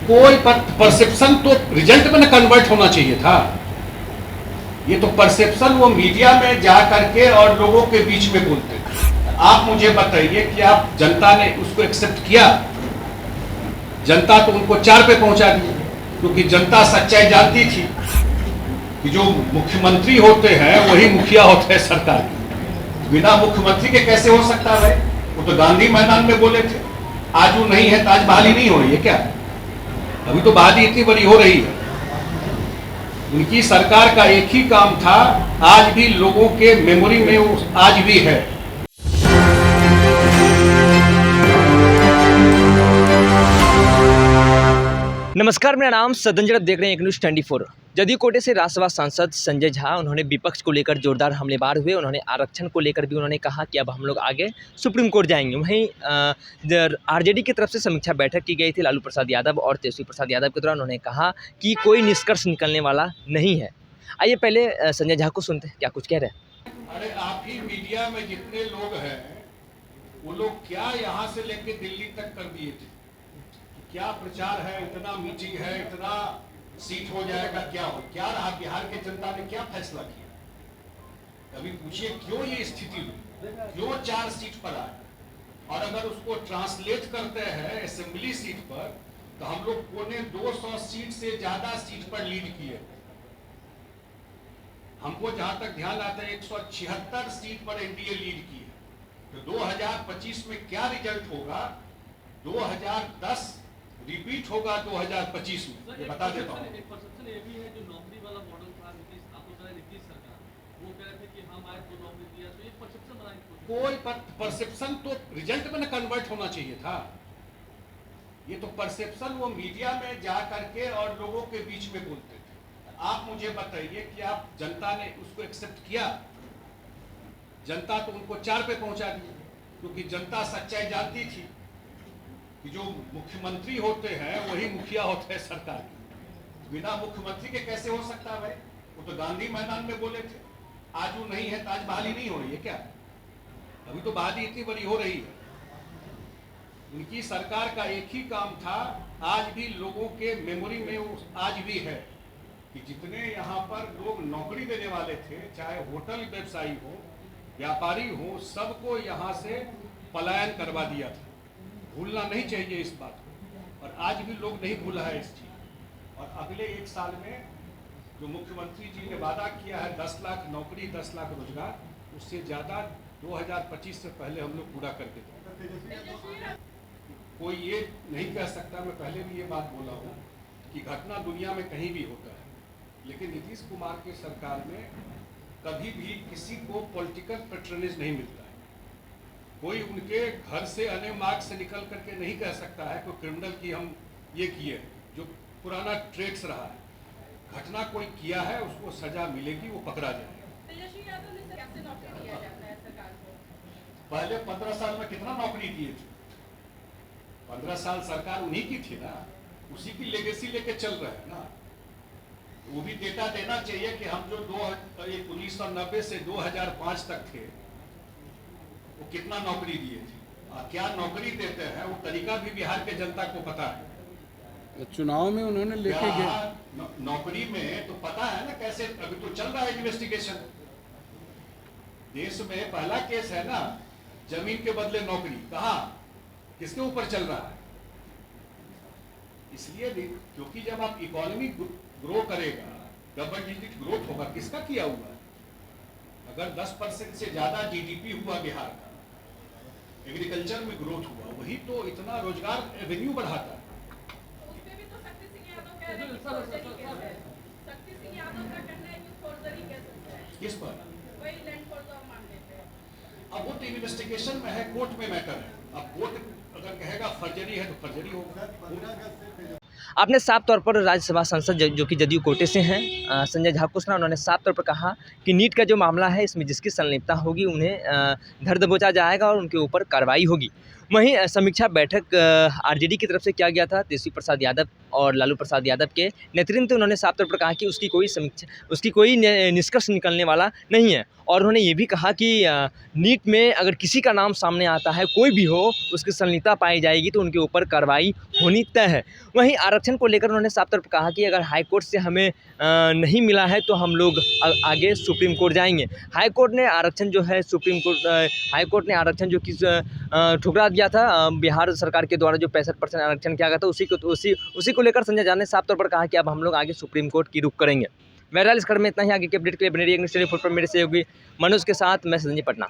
कोई परसेप्शन तो रिजल्ट में ना कन्वर्ट होना चाहिए था। ये तो परसेप्शन वो मीडिया में जा करके और लोगों के बीच में बोलते थे। आप मुझे बताइए कि आप जनता ने उसको एक्सेप्ट किया? जनता तो उनको 4 पे पहुंचा दी, क्योंकि जनता सच्चाई जानती थी कि जो मुख्यमंत्री होते हैं वही मुखिया होते हैं सरकार के। बिना मुख्यमंत्री के कैसे हो सकता है? वो तो गांधी मैदान में बोले थे, आज वो नहीं है तो आज बहाली नहीं हो रही है क्या? अभी तो बहाली इतनी बड़ी हो रही है। उनकी सरकार का एक ही काम था, आज भी लोगों के मेमोरी में वो आज भी है। नमस्कार, मेरा नाम सदन। आप देख रहे हैं एक न्यूज़ 24। जदयू कोटे से राज्यसभा सांसद संजय झा उन्होंने विपक्ष को लेकर जोरदार हमलेबार हुए। उन्होंने आरक्षण को लेकर भी उन्होंने कहा कि अब हम लोग आगे सुप्रीम कोर्ट जाएंगे। वहीं आरजेडी की तरफ से समीक्षा बैठक की गई थी लालू प्रसाद यादव और तेजस्वी प्रसाद यादव के दौरान उन्होंने कहा कि कोई निष्कर्ष निकलने वाला नहीं है। आइए पहले संजय झा को सुनते हैं क्या कुछ कह रहे हैं। अरे आप ही मीडिया में जितने लोग हैं वो लोग क्या यहाँ से लेके दिल्ली तक कर दिए थे? क्या प्रचार है, इतना मीटिंग है, इतना सीट हो जाएगा, क्या रहा? बिहार के जनता ने क्या फैसला किया? कभी पूछिए क्यों ये स्थिति हुई, क्यों 4 सीट पर आए? और अगर उसको ट्रांसलेट करते हैं असेंबली सीट पर, तो हम लोग पौने 200 सीट से ज्यादा सीट पर लीड किए। हमको जहां तक ध्यान आता है 176 सीट पर एनडीए लीड की है। तो 2025 में क्या रिजल्ट होगा? 2010 रिपीट होगा 2025 में, ये बता देता हूँ। एक परसेप्शन ये भी है, जो नौकरी वाला मॉडल था नीतीश सरकार, वो कह रहे थे कि हम आए तो नौकरी दिया, तो एक परसेप्शन बनाने की कोशिश। कोई परसेप्शन तो रिजल्ट में ना कन्वर्ट होना चाहिए था। ये तो परसेप्शन वो मीडिया में जा करके और लोगों के बीच में बोलते थे। आप मुझे बताइए कि आप जनता ने उसको एक्सेप्ट किया? जनता तो उनको 4 पे पहुंचा दी, क्योंकि जनता सच्चाई जानती थी कि जो मुख्यमंत्री होते हैं वही मुखिया होते हैं सरकार के। बिना मुख्यमंत्री के कैसे हो सकता है? वो तो गांधी मैदान में बोले थे, आज वो नहीं है तो आज बहाली नहीं हो रही है क्या? अभी तो बहाली इतनी बड़ी हो रही है। उनकी सरकार का एक ही काम था, आज भी लोगों के मेमोरी में वो आज भी है कि जितने यहाँ पर लोग नौकरी देने वाले थे, चाहे होटल व्यवसायी हो, व्यापारी हो, सबको यहाँ से पलायन करवा दिया था। भूलना नहीं चाहिए इस बात को, और आज भी लोग नहीं भूला है इस चीज। और अगले 1 साल में जो मुख्यमंत्री जी ने वादा किया है 10 लाख नौकरी, 10 लाख रोजगार, उससे ज्यादा 2025 से पहले हम लोग पूरा करके देंगे। कोई ये नहीं कह सकता, मैं पहले भी ये बात बोला हूँ कि घटना दुनिया में कहीं भी होता है, लेकिन नीतीश कुमार की सरकार में कभी भी किसी को पॉलिटिकल पैट्रनेज नहीं मिलता है। कोई उनके घर से अने मार्ग से निकल करके नहीं कह सकता है कोई क्रिमिनल की हम ये किए, जो पुराना ट्रेड्स रहा है। घटना कोई किया है उसको सजा मिलेगी, वो पकड़ा जाएगा। पहले 15 साल में कितना नौकरी दिए थे? 15 साल सरकार उन्हीं की थी ना, उसी की लेगेसी लेके चल रहे हैं ना। वो भी डेटा देना चाहिए कि हम जो 1990 से 2005 तक थे वो कितना नौकरी दिए थे, क्या नौकरी देते हैं, वो तरीका भी बिहार के जनता को पता है। चुनाव में उन्होंने लेके गए नौकरी में तो पता है ना कैसे। अभी तो चल रहा है इन्वेस्टिगेशन। देश में पहला केस है ना, जमीन के बदले नौकरी, कहा किसके ऊपर चल रहा है? इसलिए क्योंकि जब आप इकोनॉमी ग्रो करेगा, डबल डिजिट ग्रोथ होगा, किसका किया हुआ है? अगर 10% से ज्यादा जीडीपी हुआ बिहार का, एग्रीकल्चर में ग्रोथ हुआ, वही तो इतना रोजगार रेवेन्यू बढ़ाता है। किस पर? अब वो तो इन्वेस्टिगेशन में है, कोर्ट में मैटर है। अब कोर्ट अगर कहेगा फर्जरी है तो फर्जरी होगा। आपने साफ तौर पर राज्यसभा सांसद जो कि जदयू कोटे से हैं संजय झा को सुना। उन्होंने साफ तौर पर कहा कि नीट का जो मामला है इसमें जिसकी संलिप्तता होगी उन्हें धर दबोचा जाएगा और उनके ऊपर कार्रवाई होगी। वहीं समीक्षा बैठक आरजेडी की तरफ से किया गया था। तेजस्वी प्रसाद यादव और लालू प्रसाद यादव के नेतृत्व में उन्होंने साफ तौर पर कहा कि उसकी कोई निष्कर्ष निकलने वाला नहीं है। और उन्होंने ये भी कहा कि नीट में अगर किसी का नाम सामने आता है, कोई भी हो, उसकी संलिप्तता पाई जाएगी तो उनके ऊपर कार्रवाई होनी तय है। वहीं आरक्षण को लेकर उन्होंने साफ तौर पर कहा कि अगर हाईकोर्ट से हमें नहीं मिला है तो हम लोग आगे सुप्रीम कोर्ट जाएंगे। हाईकोर्ट ने आरक्षण जो है हाईकोर्ट ने आरक्षण जो किस ठुकरा दिया था बिहार सरकार के द्वारा जो 65% आरक्षण किया गया था, उसी को लेकर संजय झा ने साफ तौर पर कहा कि अब हम लोग आगे सुप्रीम कोर्ट की रुख करेंगे। बहरहाल इस खबर में इतना ही। आगे के अपडेट के लिए बने रहिए न्यूज़ 24 पर मेरे सहयोगी मनोज के साथ मैं संजय पटना।